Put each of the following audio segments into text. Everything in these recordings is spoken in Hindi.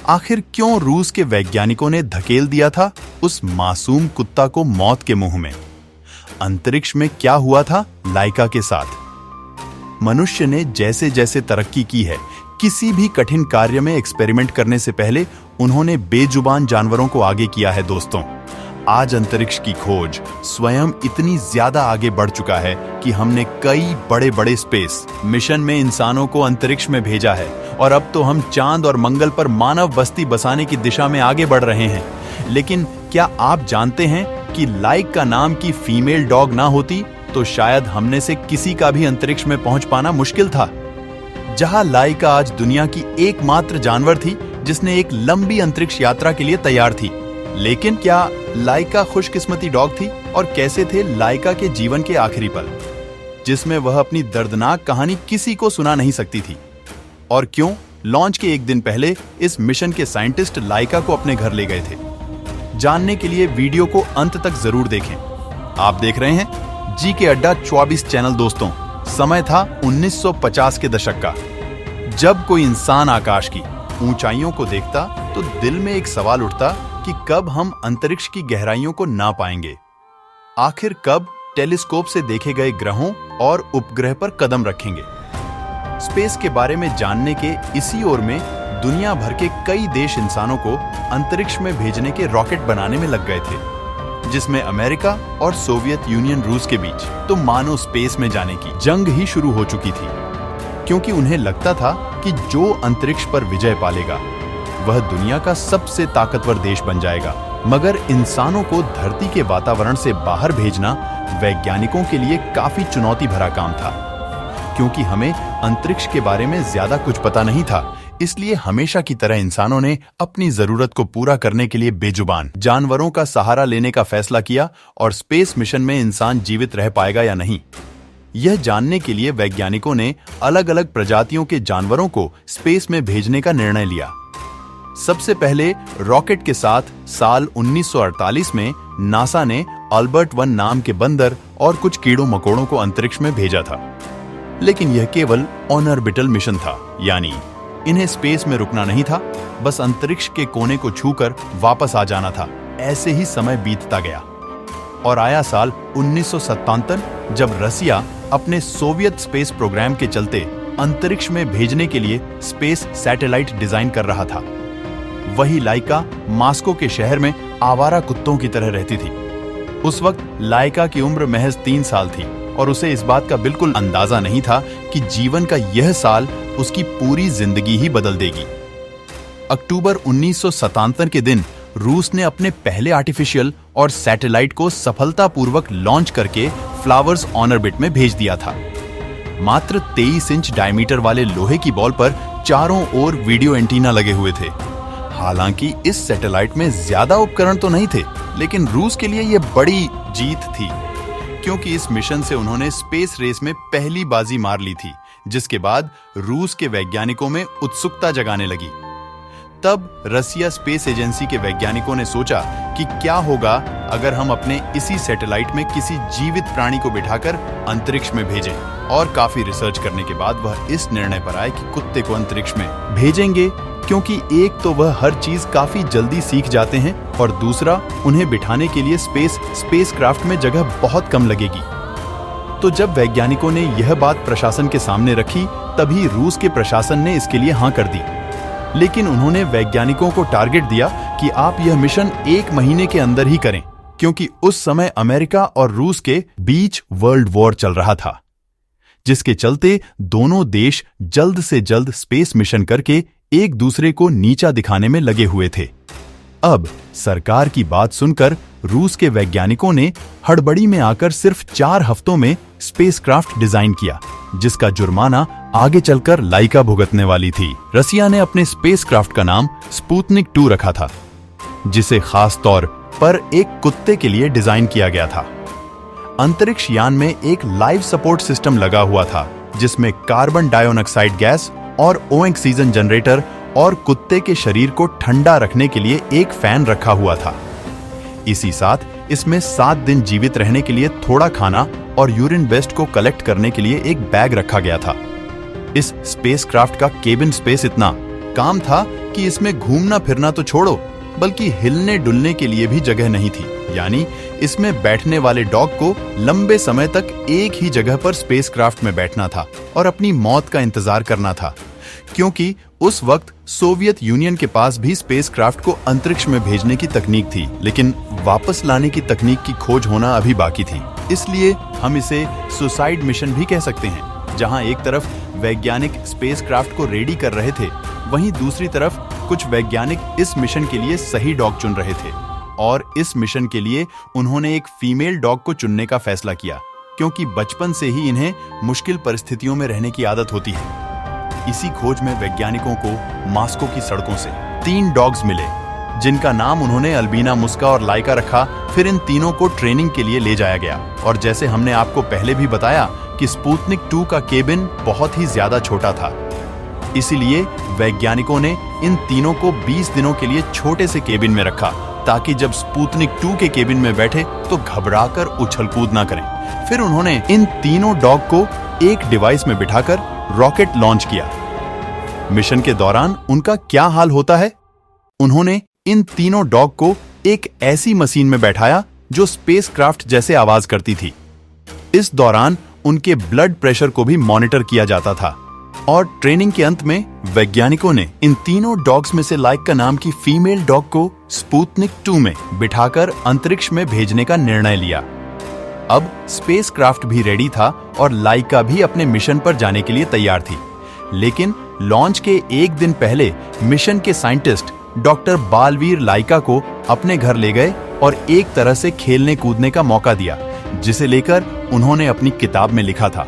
आखिर क्यों रूस के वैज्ञानिकों ने धकेल दिया था उस मासूम कुत्ता को मौत के मुंह में? अंतरिक्ष में क्या हुआ था लाइका के साथ? मनुष्य ने जैसे जैसे तरक्की की है, किसी भी कठिन कार्य में एक्सपेरिमेंट करने से पहले उन्होंने बेजुबान जानवरों को आगे किया है दोस्तों। आज अंतरिक्ष की खोज स्वयं इतनी ज्यादा आगे बढ़ चुका है कि हमने कई बड़े बड़े स्पेस मिशन में इंसानों को अंतरिक्ष में भेजा है और अब तो हम चांद और मंगल पर मानव बस्ती बसाने की दिशा में आगे बढ़ रहे हैं। लेकिन क्या आप जानते हैं कि लाइका नाम की फीमेल डॉग ना होती तो शायद हमने से किसी का भी अंतरिक्ष में पहुंच पाना मुश्किल था। जहां लाइका आज दुनिया की एकमात्र जानवर थी जिसने एक लंबी अंतरिक्ष यात्रा के लिए तैयार थी। लेकिन क्या लाइका खुशकिस्मती डॉग थी? और कैसे थे लाइका के जीवन के आखिरी पल, जिसमें वह अपनी दर्दनाक कहानी किसी को सुना नहीं सकती थी? और क्यों लॉन्च के एक दिन पहले इस मिशन के साइंटिस्ट लाइका को अपने घर ले गए थे? जानने के लिए वीडियो को अंत तक जरूर देखें। आप देख रहे हैं जी के अड्डा 24 चैनल दोस्तों। समय था 1950 के दशक का। जब कोई इंसान आकाश की ऊंचाइयों को देखता तो दिल में एक सवाल उठता कि कब हम अंतरिक्ष की गहराइयों को ना पाएंगे। आखिर कब टेलीस्कोप से देखे गए ग्रहों और उपग्रह पर कदम रखेंगे? स्पेस के बारे में जानने के इसी ओर में दुनिया भर के कई देश इंसानों को अंतरिक्ष में भेजने के रॉकेट बनाने में लग गए थे, जिसमें अमेरिका और सोवियत यूनियन रूस के बीच तो मानो स्पेस में जाने की जंग ही शुरू हो चुकी थी, क्योंकि उन्हें लगता था कि जो अंतरिक्ष पर विजय पालेगा वह दुनिया का सबसे ताकतवर देश बन जाएगा। मगर इंसानों को धरती के वातावरण से बाहर भेजना वैज्ञानिकों के लिए काफी चुनौती भरा काम था, क्योंकि हमें अंतरिक्ष के बारे में ज्यादा कुछ पता नहीं था। इसलिए हमेशा की तरह इंसानों ने अपनी जरूरत को पूरा करने के लिए बेजुबान जानवरों का सहारा लेने का फैसला किया और स्पेस मिशन में इंसान जीवित रह पाएगा या नहीं, यह जानने के लिए वैज्ञानिकों ने अलग अलग प्रजातियों के जानवरों को स्पेस में भेजने का निर्णय लिया। सबसे पहले रॉकेट के साथ साल 1948 में नासा ने अल्बर्ट 1 नाम के बंदर और कुछ कीड़ों मकोड़ों को अंतरिक्ष में भेजा था। लेकिन यह केवल ऑनऑर्बिटल मिशन था, यानी इन्हें स्पेस में रुकना नहीं था, बस अंतरिक्ष के कोने को छूकर वापस आ जाना था। ऐसे ही समय बीतता गया और आया साल 1977 जब रसिया अपने सोवियत स्पेस प्रोग्राम के चलते अंतरिक्ष में भेजने के लिए स्पेस सैटेलाइट डिजाइन कर रहा था। वही लाइका मास्को के शहर में आवारा कुत्तों की तरह रहती थी। उस वक्त लाइका की उम्र महज 3 साल थी और उसे इस बात का बिल्कुल अंदाजा नहीं था कि जीवन का यह साल उसकी पूरी जिंदगी ही बदल देगी। अक्टूबर 1977 के दिन रूस ने अपने पहले आर्टिफिशियल और सैटेलाइट को सफलतापूर्वक लॉन्च करके फ्लावर्स ऑर्बिट में भेज दिया था। मात्र 23 इंच डायमीटर वाले लोहे की बॉल पर चारों ओर वीडियो एंटीना लगे हुए थे। हालांकि इस सैटेलाइट में ज्यादा उपकरण तो नहीं थे, लेकिन रूस के लिए यह बड़ी जीत थी, क्योंकि इस मिशन से उन्होंने स्पेस रेस में पहली बाजी मार ली थी, जिसके बाद रूस के वैज्ञानिकों में उत्सुकता जगाने लगी। तब रसिया स्पेस एजेंसी के वैज्ञानिकों ने सोचा कि क्या होगा अगर हम अपने इसी सैटेलाइट में किसी जीवित प्राणी को बिठाकर अंतरिक्ष में भेजें। और काफी रिसर्च करने के बाद वह इस निर्णय पर आए कि कुत्ते को अंतरिक्ष में भेजेंगे, क्योंकि एक तो वह हर चीज काफी जल्दी सीख जाते हैं और दूसरा उन्हें बिठाने के लिए स्पेसक्राफ्ट में जगह बहुत कम लगेगी। तो जब वैज्ञानिकों ने यह बात प्रशासन के सामने रखी, तभी रूस के प्रशासन ने इसके लिए हाँ कर दी। लेकिन उन्होंने वैज्ञानिकों को टारगेट दिया कि आप यह मिशन 1 महीने के अंदर ही करें, क्योंकि उस समय अमेरिका और रूस के बीच वर्ल्ड वॉर चल रहा था, जिसके चलते दोनों देश जल्द से जल्द स्पेस मिशन करके एक दूसरे को नीचा दिखाने में लगे हुए थे। अब सरकार की बात सुनकर रूस के वैज्ञानिकों ने हड़बड़ी में आकर सिर्फ 4 हफ्तों में स्पेसक्राफ्ट डिजाइन किया, जिसका जुर्माना आगे चलकर लाइका भुगतने वाली थी। रसिया ने अपने स्पेसक्राफ्ट का नाम स्पुतनिक 2 रखा था, जिसे खास तौर पर एक कुत्ते के लिए डिजाइन किया गया था। अंतरिक्ष यान में एक लाइफ सपोर्ट सिस्टम लगा हुआ था, जिसमें कार्बन डाइऑक्साइड गैस और ऑक्सीजन जनरेटर और कुत्ते के शरीर को ठंडा रखने के लिए एक फैन रखा हुआ था। इसी साथ इसमें 7 दिन जीवित रहने के लिए थोड़ा खाना और यूरिन वेस्ट को कलेक्ट करने के लिए एक बैग रखा गया था। इस स्पेसक्राफ्ट का केबिन स्पेस इतना काम था कि इसमें घूमना फिरना तो छोड़ो, बल्कि हिलने डुलने के लिए भी जगह नहीं थी। यानी इसमें बैठने वाले डॉग को लंबे समय तक एक ही जगह पर स्पेसक्राफ्ट में बैठना था और अपनी मौत का इंतजार करना था, क्योंकि उस वक्त सोवियत यूनियन के पास भी स्पेसक्राफ्ट को अंतरिक्ष में भेजने की तकनीक थी, लेकिन वापस लाने की तकनीक की खोज होना अभी बाकी थी। इसलिए हम इसे सुसाइड मिशन भी कह सकते हैं, जहां एक तरफ वैज्ञानिक स्पेसक्राफ्ट को रेडी कर रहे थे, वहीं दूसरी तरफ कुछ वैज्ञानिक इस मिशन के लिए सही डॉग चुन रहे थे। और इस मिशन के लिए उन्होंने एक फीमेल डॉग को चुनने का फैसला किया, क्योंकि बचपन से ही इन्हें मुश्किल परिस्थितियों में रहने की आदत होती है। इसी खोज में वैज्ञानिकों को मास्को की सड़कों से 3 डॉग्स मिले, जिनका नाम उन्होंने अल्बीना, मुस्का और लाइका रखा। फिर इन तीनों को ट्रेनिंग के लिए ले जाया गया, और जैसे हमने आपको पहले भी बताया कि स्पुतनिक 2 का केबिन बहुत ही ज्यादा छोटा था, इसीलिए वैज्ञानिकों ने इन तीनों को 20 दिनों के लिए छोटे से केबिन में रखा, ताकि जब स्पुतनिक 2 के केबिन में बैठे तो घबराकर उछल कूद ना करें। फिर उन्होंने इन तीनों डॉग को एक डिवाइस में बिठाकर रॉकेट लॉन्च किया। मिशन के दौरान उनका क्या हाल होता है? उन्होंने इन तीनों डॉग को एक ऐसी मशीन में बैठाया जो स्पेसक्राफ्ट जैसे आवाज करती थी। इस दौरान उनके ब्लड प्रेशर को भी मॉनिटर किया जाता था, और ट्रेनिंग के अंत में वैज्ञानिकों ने इन तीनों डॉग्स में से लाइका नाम की फीमेल डॉग को स्पुतनिक 2 में बिठाकर अंतरिक्ष में भेजने का निर्णय लिया। अब स्पेसक्राफ्ट भी रेडी था और लाइका भी अपने मिशन पर जाने के लिए तैयार थी। लेकिन लॉन्च के एक दिन पहले मिशन के साइंटिस्ट डॉक्टर बालवीर लाइका को अपने घर ले गए और एक तरह से खेलने कूदने का मौका दिया, जिसे लेकर उन्होंने अपनी किताब में लिखा था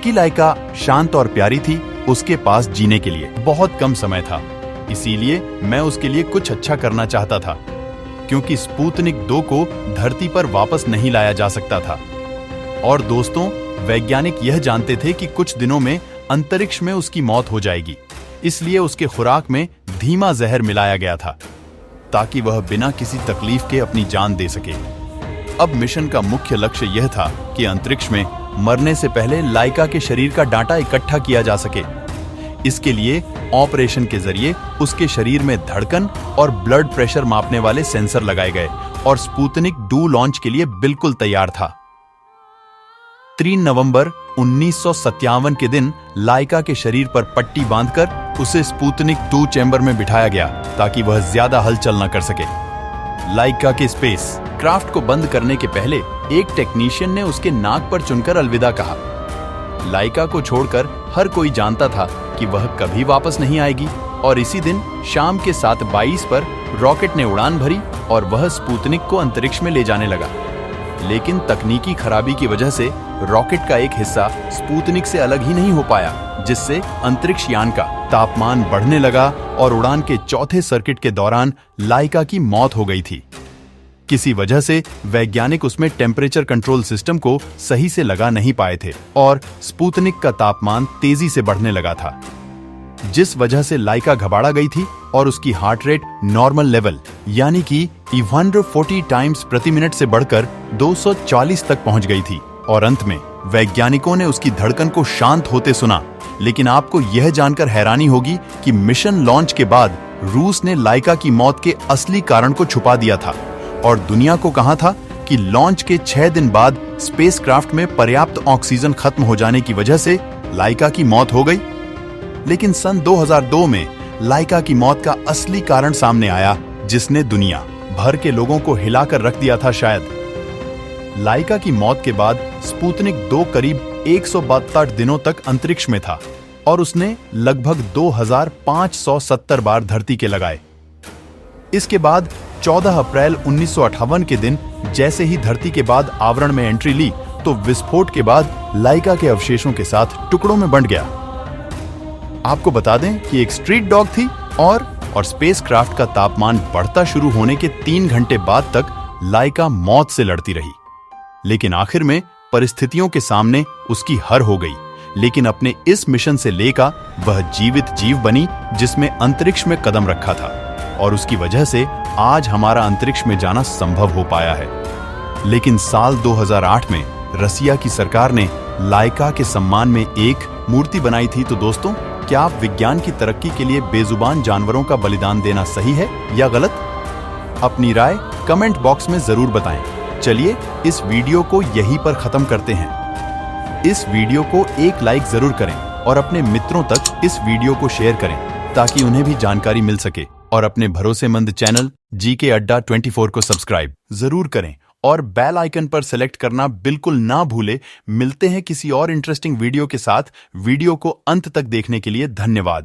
कि लाइका शांत और प्यारी थी, उसके पास जीने के लिए बहुत कम समय था, इसीलिए मैं उसके लिए कुछ अच्छा करना चाहता था, क्योंकि स्पुतनिक 2 को धरती पर वापस नहीं लाया जा सकता था। और दोस्तों, वैज्ञानिक यह जानते थे कि कुछ दिनों में अंतरिक्ष में उसकी मौत हो जाएगी, इसलिए उसके खुराक में धीमा जहर मिलाया गया था, ताकि वह बिना किसी तकलीफ के अपनी जान दे सके। अब मिशन का मुख्य लक्ष्य यह था कि अंतरिक्ष में मरने से पहले लाइका के शरीर का डाटा इकट्ठा किया जा सके। इसके लिए ऑपरेशन के जरिए उसके शरीर में धड़कन और ब्लड प्रेशर मापने वाले सेंसर लगाए गए, और स्पुतनिक 2 लॉन्च के लिए बिल्कुल तैयार था। 3 नवंबर 1957 के दिन लाइका के शरीर पर पट्टी बांधकर उसे स्पुतनिक 2 चैम्बर में बिठाया गया, ताकि वह ज्यादा हलचल न कर सके। लाइका के स्पेस क्राफ्ट को बंद करने के पहले एक टेक्नीशियन ने उसके नाक पर चुनकर अलविदा कहा। लाइका को छोड़कर हर कोई जानता था कि वह कभी वापस नहीं आएगी, और इसी दिन शाम के 7:22 पर रॉकेट ने उड़ान भरी और वह स्पुतनिक को अंतरिक्ष में ले जाने लगा। लेकिन तकनीकी खराबी की वजह से रॉकेट का एक हिस्सा स्पुतनिक से अलग ही नहीं हो पाया, जिससे अंतरिक्ष यान का तापमान बढ़ने लगा और उड़ान के चौथे सर्किट के दौरान लाइका की मौत हो गई थी। किसी वजह से वैज्ञानिक उसमें टेम्परेचर कंट्रोल सिस्टम को सही से लगा नहीं पाए थे, और स्पुतनिक का तापमान तेजी से बढ़ने लगा था, जिस वजह से लाइका घबरा गई थी और उसकी हार्ट रेट नॉर्मल लेवल यानी कि 140 टाइम्स प्रति मिनट से बढ़कर 240 तक पहुंच गई थी। और अंत में वैज्ञानिकों ने उसकी धड़कन को शांत होते सुना। लेकिन आपको यह जानकर हैरानी होगी कि मिशन लॉन्च के बाद रूस ने लाइका की मौत के असली कारण को छुपा दिया था, और दुनिया को कहा था कि लॉन्च के 6 दिन बाद स्पेसक्राफ्ट में पर्याप्त ऑक्सीजन खत्म हो जाने की वजह से लाइका की मौत हो गई। लेकिन सन 2002 में लाइका की मौत का असली कारण सामने आया, जिसने दुनिया भर के लोगों को हिलाकर रख दिया था। शायद लाइका की मौत के बाद स्पुतनिक 2 करीब 172 दिनों तक अंतरिक्ष में था, और उसने लगभग 2570 बार धरती के लगाए। इसके बाद 14 अप्रैल 1958 के दिन जैसे ही धरती के बाद आवरण में एंट्री ली, तो विस्फोट के बाद लाइका के अवशेषों के साथ टुकड़ों में बंट गया। आपको बता दें कि एक स्ट्रीट डॉग थी, और स्पेसक्राफ्ट का तापमान बढ़ता शुरू होने के 3 घंटे बाद तक लाइका मौत से लड़ती रही। लेकिन आखिर में परिस्थितियों के सामने उसकी हार हो गई। लेकिन अपने इस मिशन से लेकर वह जीवित जीव बनी जिसमें अंतरिक्ष में कदम रखा था, और उसकी वजह से आज हमारा अंतरिक्ष में जाना संभव हो पाया है। लेकिन साल 2008 में रसिया की सरकार ने लाइका के सम्मान में एक मूर्ति बनाई थी। तो दोस्तों, क्या आप विज्ञान की तरक्की के लिए बेजुबान जानवरों का बलिदान देना सही है या गलत? अपनी राय कमेंट बॉक्स में जरूर बताएं। चलिए इस वीडियो को यहीं पर खत्म करते हैं। इस वीडियो को एक लाइक जरूर करें और अपने मित्रों तक इस वीडियो को शेयर करें ताकि उन्हें भी जानकारी मिल सके। और अपने भरोसेमंद चैनल जीके अड्डा 24 को सब्सक्राइब जरूर करें और बेल आइकन पर सेलेक्ट करना बिल्कुल ना भूलें। मिलते हैं किसी और इंटरेस्टिंग वीडियो के साथ। वीडियो को अंत तक देखने के लिए धन्यवाद।